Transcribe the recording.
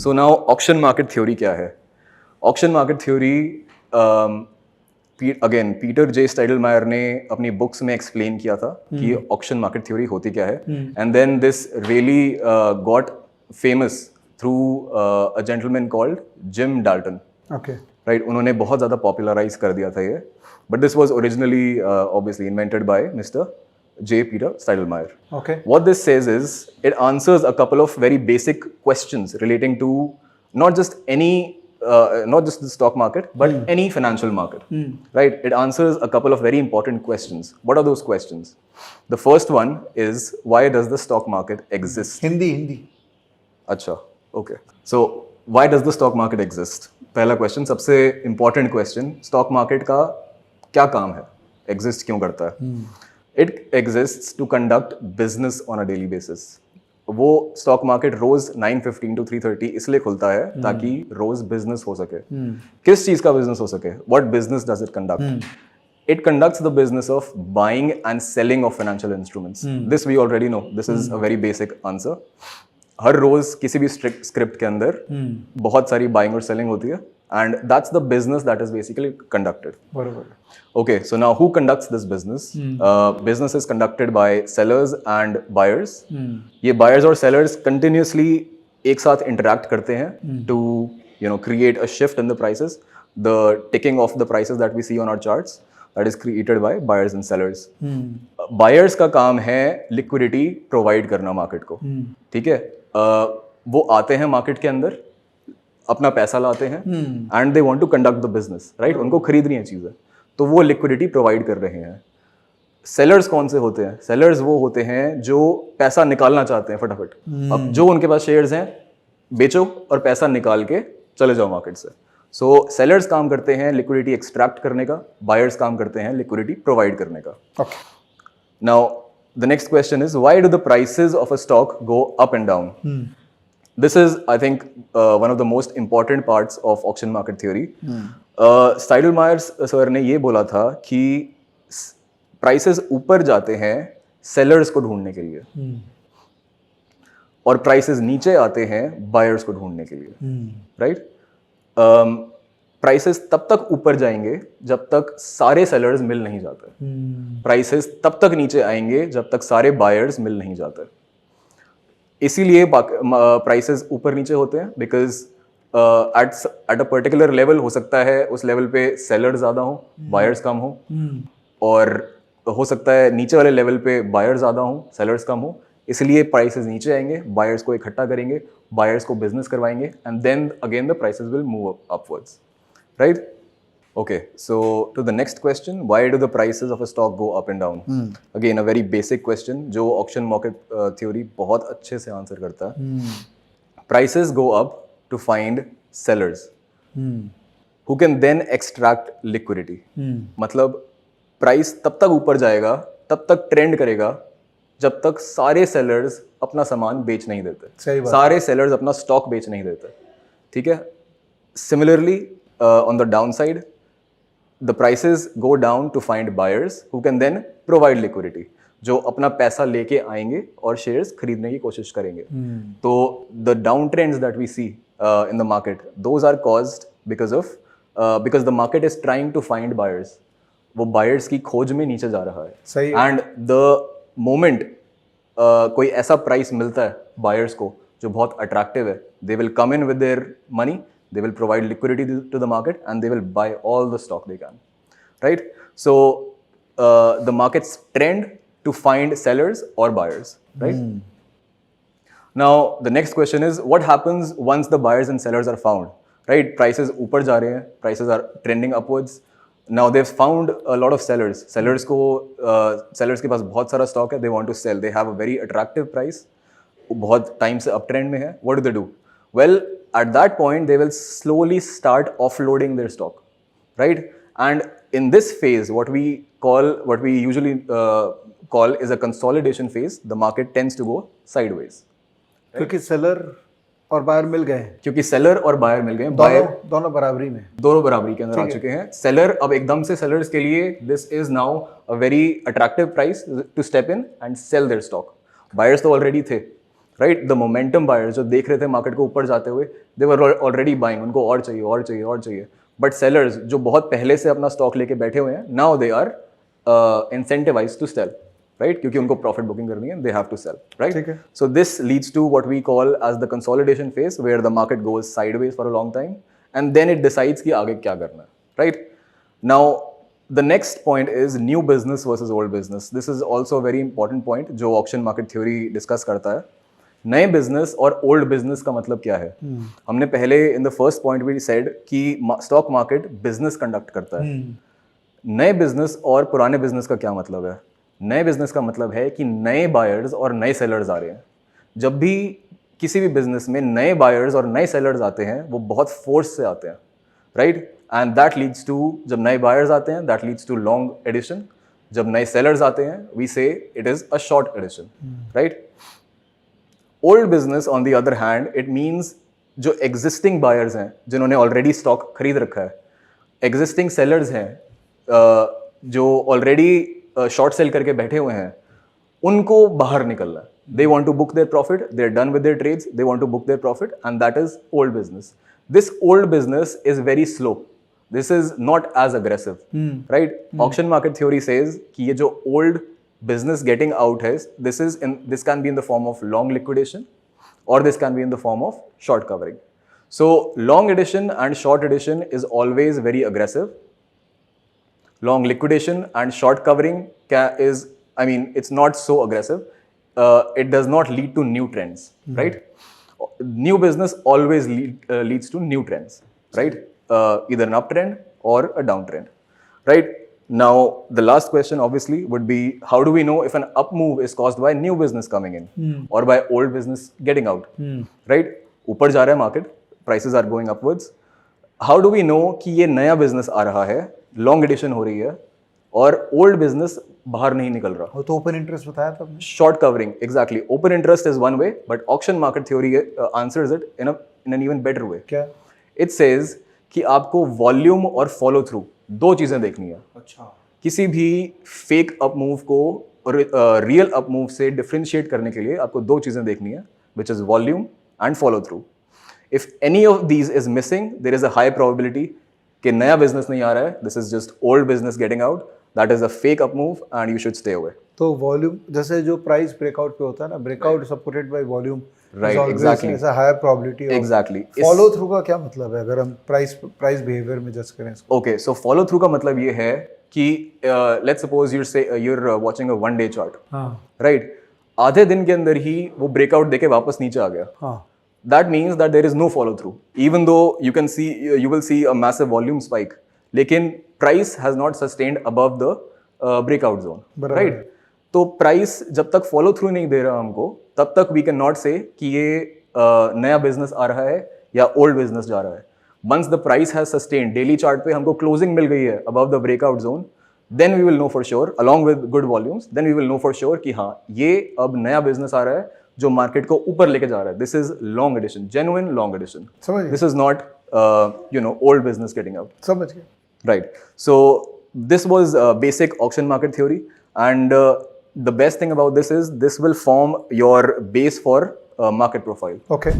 सो now auction market theory क्या है? Auction market theory again Peter J Steidlmayer ने अपनी बुक्स में एक्सप्लेन किया था कि ऑक्शन मार्केट थ्योरी होती क्या है, and then this really got famous through a gentleman called Jim Dalton. Right, उन्होंने बहुत ज़्यादा पॉपुलराइज कर दिया था ये, but this was originally obviously invented by mister J. Peter Steidelmayer. Okay. What this says is it answers a couple of very basic questions relating to not just the stock market, but any financial market. Right? It answers a couple of very important questions. What are those questions? The first one is, why does the stock market exist? Hindi. अच्छा, okay. So why does the stock market exist? पहला question, सबसे important question, stock market का क्या काम है, exist क्यों करता है? It exists to conduct business on a daily basis. वो स्टॉक मार्केट रोज 9:15 to 3:30 इसलिए खुलता है ताकि रोज बिजनेस हो सके. किस चीज का बिजनेस हो सके? What business does it conduct? It conducts the business of buying and selling of financial instruments. This we already know. This is a very basic answer. हर रोज किसी भी स्क्रिप्ट के अंदर बहुत सारी बाइंग और सेलिंग होती है, and that's the business that is basically conducted. बरोबर. Okay, so now who conducts this business? Business is conducted by sellers and buyers. ये buyers और sellers continuously एक साथ interact करते हैं to create a shift in the prices. The ticking of the prices that we see on our charts, that is created by buyers and sellers. Buyers का काम है liquidity provide करना market को. ठीक है, वो आते हैं market के अंदर, अपना पैसा लाते हैं and they want to conduct the business. Right, उनको खरीदनी है चीज़ें, तो वो लिक्विडिटी प्रोवाइड कर रहे हैं. सेलर्स कौन से होते हैं? सेलर्स वो होते हैं जो पैसा निकालना चाहते हैं फटाफट. अब जो उनके पास शेयर्स हैं, बेचो और पैसा निकाल के चले जाओ मार्केट से. सो सेलर्स काम करते हैं लिक्विडिटी एक्सट्रैक्ट करने का, बायर्स काम करते हैं लिक्विडिटी प्रोवाइड करने का. Now the next question is, why do the prices of a stock go up and down? This is, I think, one of the most important parts of auction market theory. Steidelmayer sir ने ये बोला था कि prices ऊपर जाते हैं sellers को ढूंढने के लिए, और prices नीचे आते हैं buyers को ढूंढने के लिए. Right? Prices तब तक ऊपर जाएंगे जब तक सारे sellers मिल नहीं जाते. Prices तब तक नीचे आएंगे जब तक सारे buyers मिल नहीं जाते. इसीलिए प्राइसेस ऊपर नीचे होते हैं, because at a particular level हो सकता है उस लेवल पे सेलर ज़्यादा हो, बायर्स कम हो, और हो सकता है नीचे वाले लेवल पे बायर्स ज़्यादा हो, सेलर्स कम हो. इसलिए प्राइसेस नीचे आएंगे, बायर्स को इकट्ठा करेंगे, बायर्स को बिजनेस करवाएंगे, and then again the prices will move upwards. Right? Okay, so to the next question, why do the prices of a stock go up and down? Again, a very basic question, जो auction market theory बहुत अच्छे से answer करता है. Prices go up to find sellers, who can then extract liquidity. मतलब price तब तक ऊपर जाएगा, तब तक trend करेगा, जब तक सारे sellers अपना सामान बेच नहीं देते, सारे sellers अपना stock बेच नहीं देते. ठीक है? Similarly, on the downside, the prices go down to find buyers who can then provide liquidity, जो अपना पैसा लेके आएंगे और शेयर्स खरीदने की कोशिश करेंगे. तो the downtrends that we see in the market, those are caused because the market is trying to find buyers. वो buyers की खोज में नीचे जा रहा है. And the moment कोई ऐसा प्राइस मिलता है buyers को जो बहुत attractive है, they will come in with their money. They will provide liquidity to the market and they will buy all the stock they can. Right? So the markets trend to find sellers or buyers. Right? Now the next question is, what happens once the buyers and sellers are found? Right? Prices ऊपर जा रहे हैं, prices are trending upwards. Now they've found a lot of sellers. Sellers के पास बहुत सारा stock है, they want to sell. They have a very attractive price. बहुत time से uptrend में है. What do? Well, at that point, they will slowly start offloading their stock, right? And in this phase, what we usually call is a consolidation phase. The market tends to go sideways. Right? क्योंकि seller और buyer मिल गए. क्योंकि seller और buyer मिल गए. दोनों बराबरी में. दोनों बराबरी के अंदर आ चुके हैं. Seller अब एकदम से sellers के लिए this is now a very attractive price to step in and sell their stock. Buyers तो already थे. राइट? द मोमेंटम बायर्स जो देख रहे थे मार्केट को ऊपर जाते हुए, दे वर ऑलरेडी बाइंग, उनको और चाहिए और चाहिए और चाहिए. बट सेलर्स जो बहुत पहले से अपना स्टॉक लेके बैठे हुए हैं, now they are incentivised to sell, right? क्योंकि उनको प्रॉफिट बुकिंग करनी है, they have to sell, right? ठीक है. So this leads to what we call as the consolidation phase, where the market goes sideways for a long time, and then it decides कि आगे क्या करना है, right? Now the next point is new business versus old business. This is also a very important point जो auction market theory discuss करता है. नए business और ओल्ड बिजनेस का मतलब क्या है? हमने पहले in the first point we said कि स्टॉक मार्केट बिजनेस कंडक्ट करता है. नए बिजनेस और पुराने बिजनेस का क्या मतलब है? नए बिजनेस का मतलब है कि नए बायर्स और नए सेलर्स आ रहे हैं. जब भी किसी भी बिजनेस में नए बायर्स और नए सेलर्स आते हैं, वो बहुत फोर्स से आते हैं, right? And that leads to, जब नए बायर्स आते हैं that leads to long addition. जब नए सेलर्स आते हैं we say it is a short addition, right? Old business on the other hand, it means जो एग्जिस्टिंग बायर्स हैं जिन्होंने ऑलरेडी स्टॉक खरीद रखा है, एग्जिस्टिंग सेलर्स हैं जो ऑलरेडी शॉर्ट सेल करके बैठे हुए हैं, उनको बाहर निकलना है. They want to book their profit, they are done with their trades, they want to book their profit, and that is old business. This old business is very slow. This is not as aggressive, right? Auction market theory says कि ये जो old business getting out is this can be in the form of long liquidation or this can be in the form of short covering. So long addition and short addition is always very aggressive. Long liquidation and short covering it's not so aggressive. It does not lead to new trends, right? New business always leads to new trends, right? Either an uptrend or a downtrend, right? Now, the last question obviously would be, how do we know if an up move is caused by new business coming in or by old business getting out, right? ऊपर जा रहा है market, prices are going upwards. How do we know कि ये नया business आ रहा है, long addition हो रही है और old business बाहर नहीं निकल रहा? वो तो open interest बताया था आपने. Short covering, exactly. Open interest is one way, but auction market theory answers it in an even better way. क्या? It says कि आपको volume और follow through दो चीजें देखनी है. अच्छा. किसी भी फेक अप मूव को रियल अप मूव से डिफरेंशिएट करने के लिए आपको दो चीजें देखनी है, which is volume and follow through. If any of these is missing, there is a high probability कि नया बिजनेस नहीं आ रहा है, this is just old business getting out, that is a fake up move and you should stay away. तो volume जैसे जो price breakout पे होता है ना, breakout supported by volume, Right, exactly. ऐसा higher probability. Exactly. Follow through का क्या मतलब है अगर हम प्राइस बिहेवियर में जज करें इसको? ओके, सो फॉलो थ्रू का मतलब ये है कि let's suppose you're watching a one day chart, right? आधे दिन के अंदर ही वो ब्रेकआउट देके वापस नीचे आ गया. That means that there is no follow through, even though you will see a massive volume spike, लेकिन price has not sustained above the breakout zone, right? तो प्राइस जब तक फॉलो थ्रू नहीं दे रहा हमको, तब तक वी कैन नॉट से कि ये नया बिजनेस आ रहा है या ओल्ड बिजनेस जा रहा है. Once the price has sustained, daily chart पे हमको क्लोजिंग मिल गई है above the breakout zone, then we will know for sure, along with good volumes, then we will know for sure कि हाँ, ये अब नया बिजनेस आ रहा है जो मार्केट को ऊपर लेके जा रहा है. This is long addition, genuine long addition. This is not old business getting out. समझ गए, right? So this was basic auction market theory, and the best thing about this is this will form your base for market profile. Okay.